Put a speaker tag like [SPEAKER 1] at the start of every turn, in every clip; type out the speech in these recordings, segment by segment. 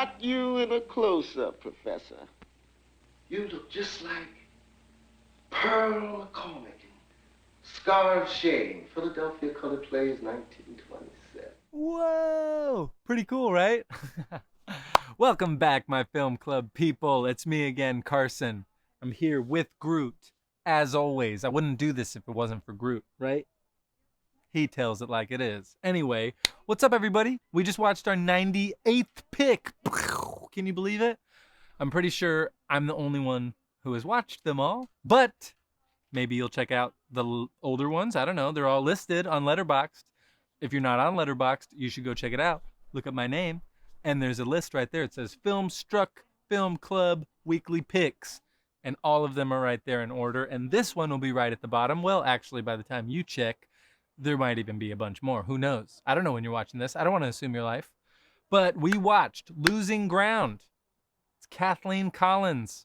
[SPEAKER 1] got you in a close-up, Professor. You look just like Pearl McCormick in Scar of Shame, Philadelphia Color Plays, 1927.
[SPEAKER 2] Whoa! Pretty cool, right? Welcome back, my film club people. It's me again, Carson. I'm here with Groot. As always, I wouldn't do this if it wasn't for Groot, right? He tells it like it is. Anyway, what's up, everybody? We just watched our 98th pick. Can you believe it? I'm pretty sure I'm the only one who has watched them all, but maybe you'll check out the older ones. I don't know. They're all listed on Letterboxd. If you're not on Letterboxd, you should go check it out. Look up my name, and there's a list right there. It says Film Struck, Film Club, Weekly Picks, and all of them are right there in order. And this one will be right at the bottom. Well, actually, by the time you check, there might even be a bunch more. Who knows? I don't know when you're watching this. I don't want to assume your life. But we watched Losing Ground. It's Kathleen Collins.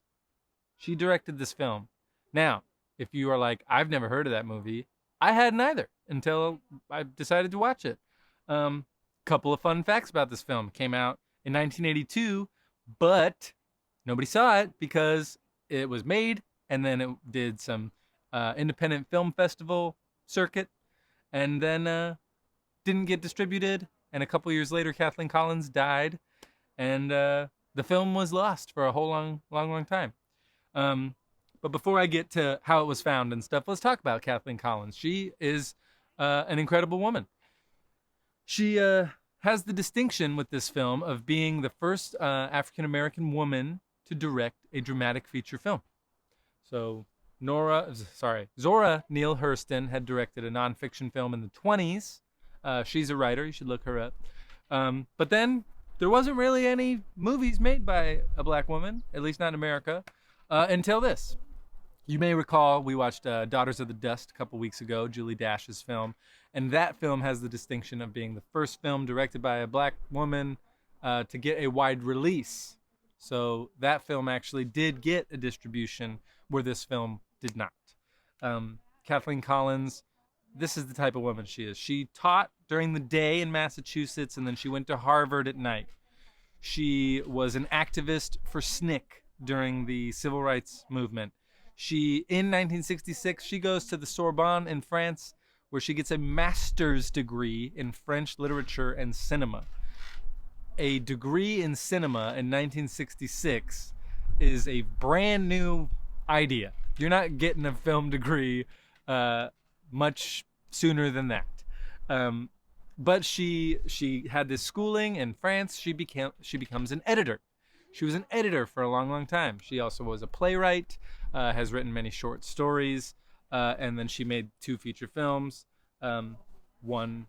[SPEAKER 2] She directed this film. Now, if you are like, I've never heard of that movie, I hadn't either until I decided to watch it. Couple of fun facts about this film. It came out in 1982, but nobody saw it because it was made and then it did some independent film festival circuit and then didn't get distributed. And a couple years later, Kathleen Collins died and the film was lost for a whole long time. But before I get to how it was found and stuff, let's talk about Kathleen Collins. She is an incredible woman. She has the distinction with this film of being the first African-American woman to direct a dramatic feature film. So Zora Neale Hurston had directed a nonfiction film in the 20s. She's a writer. You should look her up. But then there wasn't really any movies made by a black woman, at least not in America, until this. You may recall we watched Daughters of the Dust a couple weeks ago, Julie Dash's film, and that film has the distinction of being the first film directed by a black woman to get a wide release. So that film actually did get a distribution where this film did not. Kathleen Collins, this is the type of woman she is. She taught during the day in Massachusetts, and then she went to Harvard at night. She was an activist for SNCC during the civil rights movement. In 1966, she goes to the Sorbonne in France, where she gets a master's degree in French literature and cinema. A degree in cinema in 1966 is a brand new idea. You're not getting a film degree much sooner than that. But she had this schooling in France. She becomes an editor. She was an editor for a long time. She also was a playwright, has written many short stories, and then she made 2 feature films, one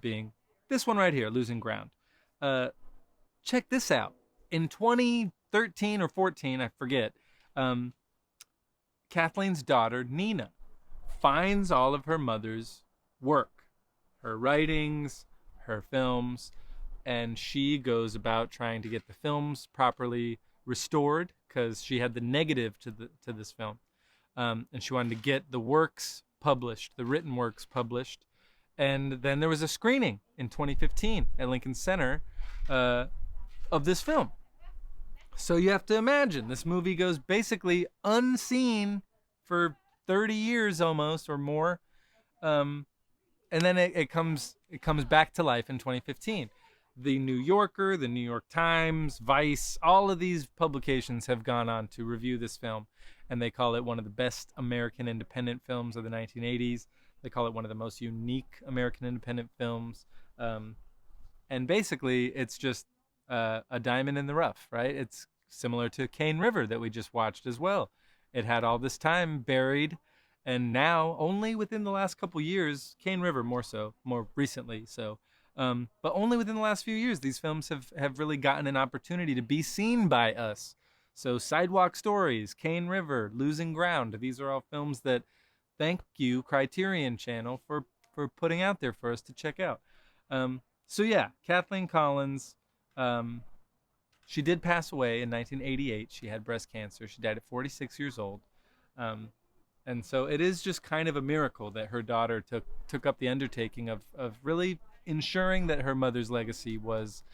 [SPEAKER 2] being this one right here, Losing Ground. Check this out. In 2013 or 14, I forget, Kathleen's daughter, Nina, finds all of her mother's work, her writings, her films, and she goes about trying to get the films properly restored because she had the negative to this film, and she wanted to get the works published, the written works published. And then there was a screening in 2015 at Lincoln Center of this film. So you have to imagine this movie goes basically unseen for 30 years almost or more, and then it comes back to life in 2015. The New Yorker, the New York Times, Vice, all of these publications have gone on to review this film, and they call it one of the best American independent films of the 1980s. They call it one of the most unique American independent films. And basically, it's just a diamond in the rough, right? It's similar to Cane River that we just watched as well. It had all this time buried, and now, only within the last couple years, Cane River more recently, but only within the last few years, these films have really gotten an opportunity to be seen by us. So Sidewalk Stories, Cane River, Losing Ground, these are all films that thank you, Criterion Channel, for putting out there for us to check out. So yeah, Kathleen Collins, she did pass away in 1988. She had breast cancer. She died at 46 years old. And so it is just kind of a miracle that her daughter took up the undertaking of really ensuring that her mother's legacy was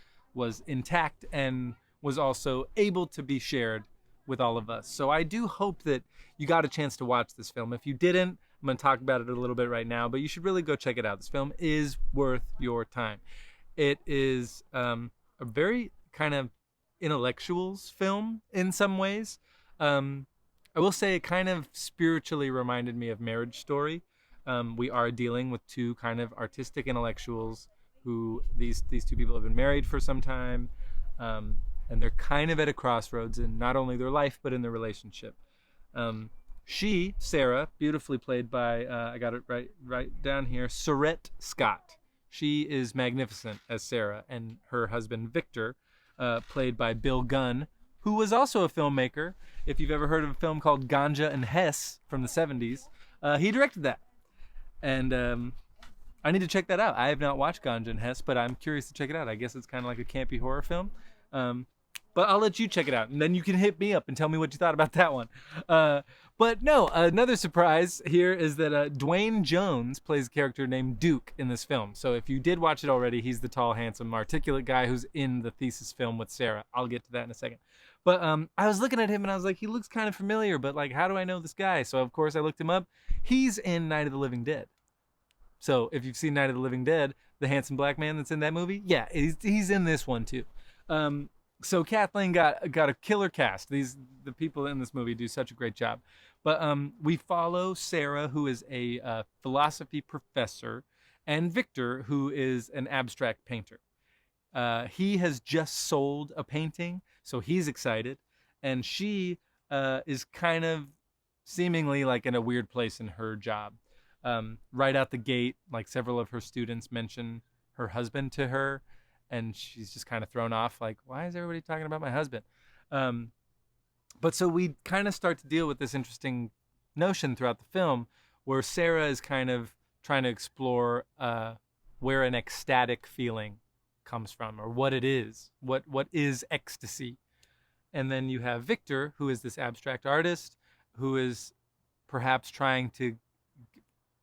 [SPEAKER 2] intact and was also able to be shared with all of us. So I do hope that you got a chance to watch this film. If you didn't, I'm going to talk about it a little bit right now, but you should really go check it out. This film is worth your time. It is a very kind of intellectuals film in some ways. I will say it kind of spiritually reminded me of Marriage Story. We are dealing with two kind of artistic intellectuals who these two people have been married for some time, and they're kind of at a crossroads in not only their life but in their relationship. She, Sarah, beautifully played by I got it right down here, Sorette Scott. She is magnificent as Sarah, and her husband Victor, played by Bill Gunn, who was also a filmmaker. If you've ever heard of a film called Ganja and Hess from the 70s, he directed that. And I need to check that out. I have not watched Ganja and Hess, but I'm curious to check it out. I guess it's kind of like a campy horror film. But I'll let you check it out, and then you can hit me up and tell me what you thought about that one. But no, another surprise here is that Dwayne Jones plays a character named Duke in this film. So if you did watch it already, he's the tall, handsome, articulate guy who's in the thesis film with Sarah. I'll get to that in a second. But I was looking at him and I was like, he looks kind of familiar, but like, how do I know this guy? So of course I looked him up. He's in Night of the Living Dead. So if you've seen Night of the Living Dead, the handsome black man that's in that movie, yeah, he's in this one too. So Kathleen got a killer cast. The people in this movie do such a great job. But we follow Sarah, who is a philosophy professor, and Victor, who is an abstract painter. He has just sold a painting, so he's excited, and she is kind of seemingly like in a weird place in her job. Right out the gate, like several of her students mention her husband to her, and she's just kind of thrown off, like, why is everybody talking about my husband? But so we kind of start to deal with this interesting notion throughout the film where Sarah is kind of trying to explore where an ecstatic feeling comes from, or what it is. What is ecstasy? And then you have Victor, who is this abstract artist who is perhaps trying to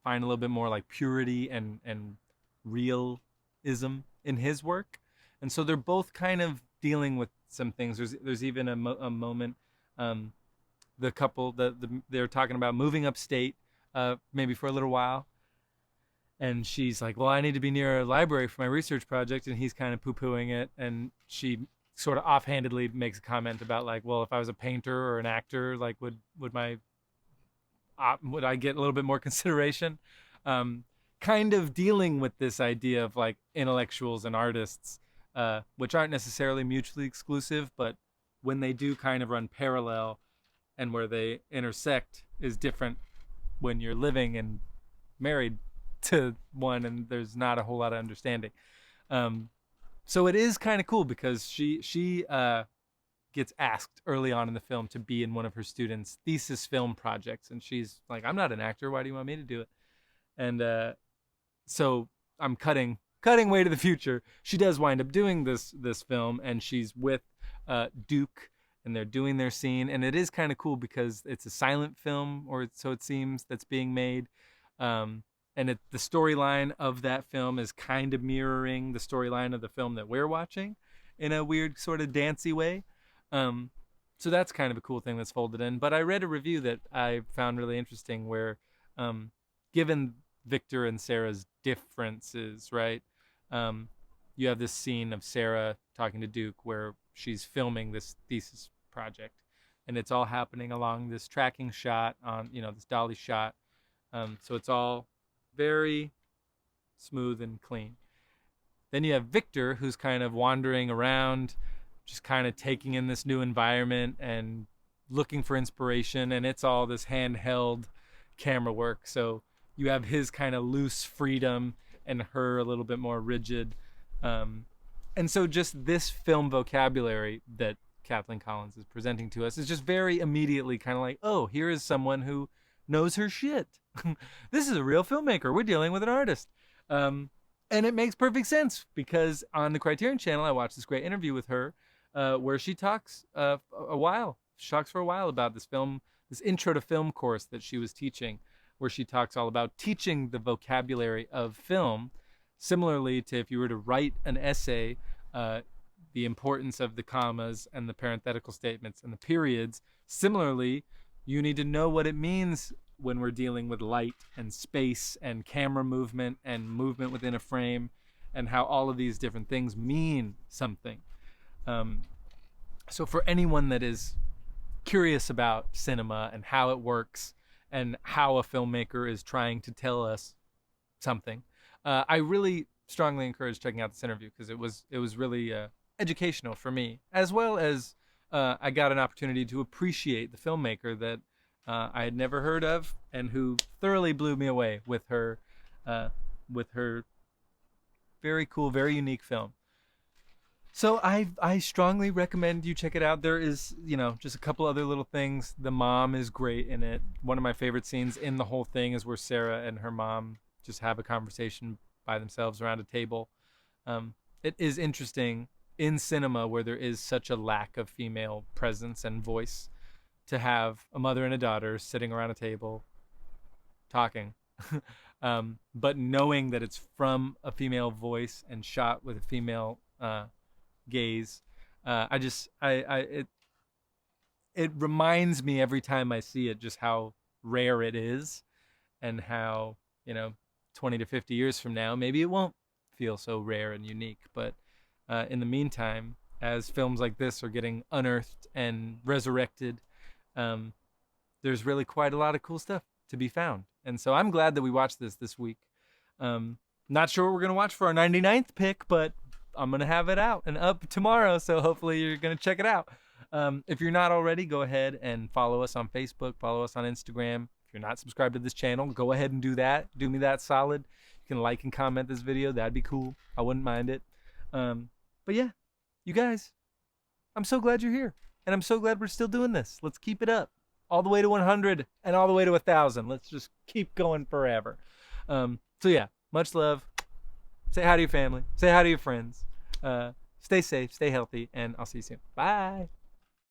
[SPEAKER 2] find a little bit more like purity and realism in his work. And so they're both kind of dealing with some things. There's even a moment, the couple, they're talking about moving upstate, maybe for a little while. And she's like, well, I need to be near a library for my research project. And he's kind of poo-pooing it. And she sort of offhandedly makes a comment about like, well, if I was a painter or an actor, like would I get a little bit more consideration? Kind of dealing with this idea of like intellectuals and artists, which aren't necessarily mutually exclusive, but when they do kind of run parallel and where they intersect is different when you're living and married to one and there's not a whole lot of understanding. So it is kind of cool because she gets asked early on in the film to be in one of her students' thesis film projects, and she's like, I'm not an actor, why do you want me to do it? And so I'm cutting way to the future. She does wind up doing this film, and she's with Duke, and they're doing their scene, and it is kind of cool because it's a silent film, or so it seems, that's being made. And the storyline of that film is kind of mirroring the storyline of the film that we're watching in a weird sort of dancey way. So that's kind of a cool thing that's folded in. But I read a review that I found really interesting where, given Victor and Sarah's differences, right? You have this scene of Sarah talking to Duke where she's filming this thesis project, and it's all happening along this tracking shot on, this dolly shot. So it's all very smooth and clean. Then you have Victor, who's kind of wandering around, just kind of taking in this new environment and looking for inspiration, and it's all this handheld camera work. So you have his kind of loose freedom and her a little bit more rigid. And so just this film vocabulary that Kathleen Collins is presenting to us is just very immediately kind of like, oh, here is someone who knows her shit. This is a real filmmaker. We're dealing with an artist. And it makes perfect sense because on the Criterion Channel, I watched this great interview with her where she talks for a while about this film, this intro to film course that she was teaching, where she talks all about teaching the vocabulary of film. Similarly to if you were to write an essay, the importance of the commas and the parenthetical statements and the periods. Similarly, you need to know what it means when we're dealing with light and space and camera movement and movement within a frame, and how all of these different things mean something. So for anyone that is curious about cinema and how it works and how a filmmaker is trying to tell us something, I really strongly encourage checking out this interview, because it was really educational for me, as well as I got an opportunity to appreciate the filmmaker that I had never heard of, and who thoroughly blew me away with her very cool, very unique film. So I strongly recommend you check it out. There is, just a couple other little things. The mom is great in it. One of my favorite scenes in the whole thing is where Sarah and her mom just have a conversation by themselves around a table. It is interesting in cinema, where there is such a lack of female presence and voice, to have a mother and a daughter sitting around a table talking. But knowing that it's from a female voice and shot with a female gaze, it reminds me every time I see it just how rare it is, and how 20 to 50 years from now maybe it won't feel so rare and unique. But in the meantime, as films like this are getting unearthed and resurrected, there's really quite a lot of cool stuff to be found. And so I'm glad that we watched this week. Not sure what we're going to watch for our 99th pick, but I'm going to have it out and up tomorrow, so hopefully you're going to check it out. If you're not already, go ahead and follow us on Facebook, follow us on Instagram. If you're not subscribed to this channel, go ahead and do that. Do me that solid. You can like and comment this video. That'd be cool. I wouldn't mind it. But yeah, you guys, I'm so glad you're here. And I'm so glad we're still doing this. Let's keep it up. All the way to 100 and all the way to 1,000. Let's just keep going forever. So yeah, much love. Say hi to your family. Say hi to your friends. Stay safe. Stay healthy. And I'll see you soon. Bye.